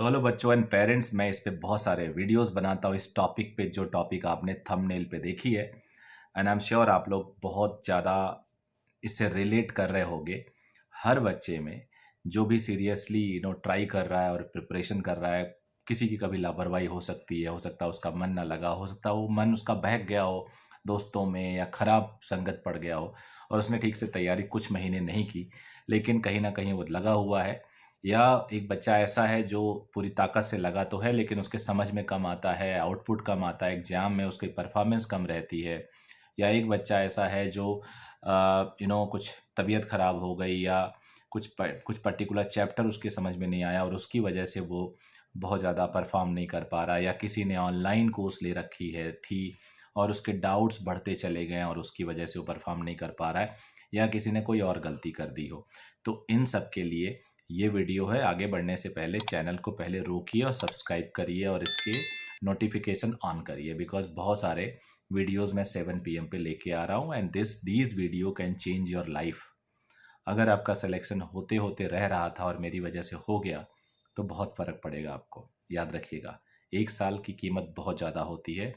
So hello बच्चों and parents, मैं इस पे बहुत सारे वीडियोस बनाता हूँ इस टॉपिक पे, जो टॉपिक आपने थंबनेल पे देखी है। एंड आई एम श्योर आप लोग बहुत ज़्यादा इससे रिलेट कर रहे होंगे। हर बच्चे में जो भी सीरियसली ट्राई कर रहा है और प्रिपरेशन कर रहा है, किसी की कभी लापरवाही हो सकती है, हो सकता है उसका मन ना लगा, हो सकता है वो मन उसका बहक गया हो दोस्तों में, या ख़राब संगत पड़ गया हो और उसने ठीक से तैयारी कुछ महीने नहीं की, लेकिन कहीं ना कहीं वो लगा हुआ है। या एक बच्चा ऐसा है जो पूरी ताकत से लगा तो है, लेकिन उसके समझ में कम आता है, आउटपुट कम आता है, एग्जाम में उसकी परफॉर्मेंस कम रहती है। या एक बच्चा ऐसा है जो कुछ तबीयत ख़राब हो गई, या कुछ पर्टिकुलर चैप्टर उसके समझ में नहीं आया और उसकी वजह से वो बहुत ज़्यादा परफॉर्म नहीं कर पा रहा, या किसी ने ऑनलाइन कोर्स ले रखी है थी और उसके डाउट्स बढ़ते चले गए और उसकी वजह से वो परफॉर्म नहीं कर पा रहा है, या किसी ने कोई और गलती कर दी हो। तो इन सब के लिए ये वीडियो है। आगे बढ़ने से पहले चैनल को पहले रोकिए और सब्सक्राइब करिए और इसके नोटिफिकेशन ऑन करिए, बिकॉज बहुत सारे वीडियोस मैं 7 PM पे लेके आ रहा हूँ and these video can change your life. अगर आपका सिलेक्शन होते होते रह रहा था और मेरी वजह से हो गया, तो बहुत फ़र्क पड़ेगा आपको। याद रखिएगा, 1 साल की कीमत बहुत ज़्यादा होती है।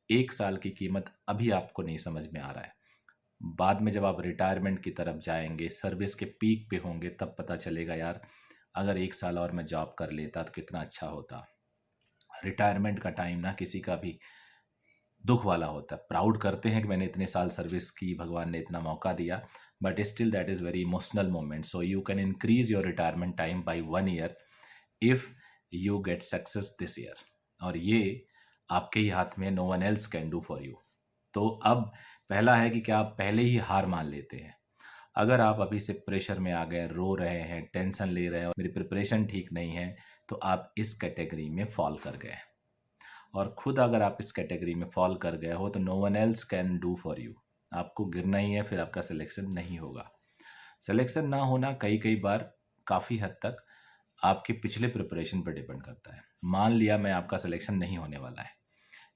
1 साल की कीमत अभी आपको नहीं समझ में आ रहा है, बाद में जब आप रिटायरमेंट की तरफ जाएंगे, सर्विस के पीक पे होंगे, तब पता चलेगा यार, अगर 1 साल और मैं जॉब कर लेता तो कितना अच्छा होता। रिटायरमेंट का टाइम ना किसी का भी दुख वाला होता है। प्राउड करते हैं कि मैंने इतने साल सर्विस की, भगवान ने इतना मौका दिया, but still that is very emotional moment. So you can increase your retirement time by 1 year if you get success this year. और ये आपके ही हाथ में, no one else can do for you. तो अब पहला है कि क्या आप पहले ही हार मान लेते हैं? अगर आप अभी से प्रेशर में आ गए, रो रहे हैं, टेंशन ले रहे हैं और मेरी प्रिपरेशन ठीक नहीं है, तो आप इस कैटेगरी में फॉल कर गए। और खुद अगर आप इस कैटेगरी में फॉल कर गए हो तो no one else can do for you. आपको गिरना ही है, फिर आपका सिलेक्शन नहीं होगा। सिलेक्शन ना होना कई कई बार काफ़ी हद तक आपके पिछले प्रिपरेशन पर डिपेंड करता है। मान लिया मैं आपका सिलेक्शन नहीं होने वाला है,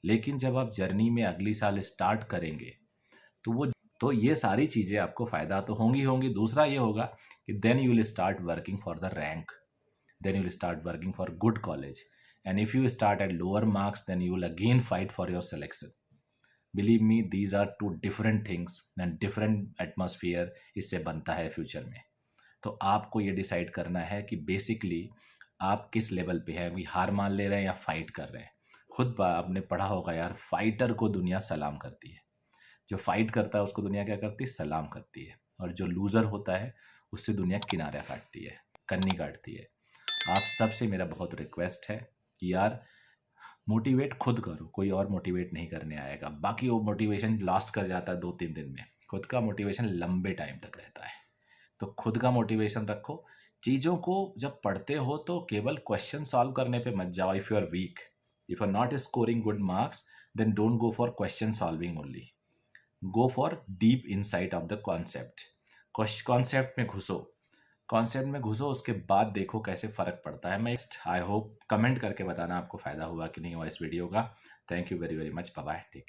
लेकिन जब आप जर्नी में अगली साल स्टार्ट करेंगे तो ये सारी चीज़ें आपको फ़ायदा तो होंगी होंगी। दूसरा ये होगा कि then you will start working for the rank, then you will start working for good college, and if you start at lower marks then you will again fight for your selection. Believe me, these are two different things and different atmosphere इससे बनता है future में। तो आपको ये decide करना है कि बेसिकली आप किस लेवल पे है, अभी हार मान ले रहे हैं या फाइट कर रहे हैं। खुद आपने पढ़ा होगा यार, फाइटर को दुनिया सलाम करती है। जो फाइट करता है उसको दुनिया क्या करती है? सलाम करती है। और जो लूज़र होता है उससे दुनिया किनारा काटती है, कन्नी काटती है। आप सबसे मेरा बहुत रिक्वेस्ट है कि यार, मोटिवेट खुद करो, कोई और मोटिवेट नहीं करने आएगा। बाकी वो मोटिवेशन लास्ट कर जाता है 2-3 दिन में, खुद का मोटिवेशन लंबे टाइम तक रहता है। तो खुद का मोटिवेशन रखो। चीज़ों को जब पढ़ते हो तो केवल क्वेश्चन सॉल्व करने पे मत जाओ। If you are weak, if you are not scoring good marks, then don't go for question solving only, go for deep insight of the concept. Concept में घुसो, कॉन्सेप्ट में घुसो, उसके बाद देखो कैसे फ़र्क पड़ता है। मैं आई होप कमेंट करके बताना आपको फ़ायदा हुआ कि नहीं हुआ इस वीडियो का। Thank you very very much, bye bye, take care.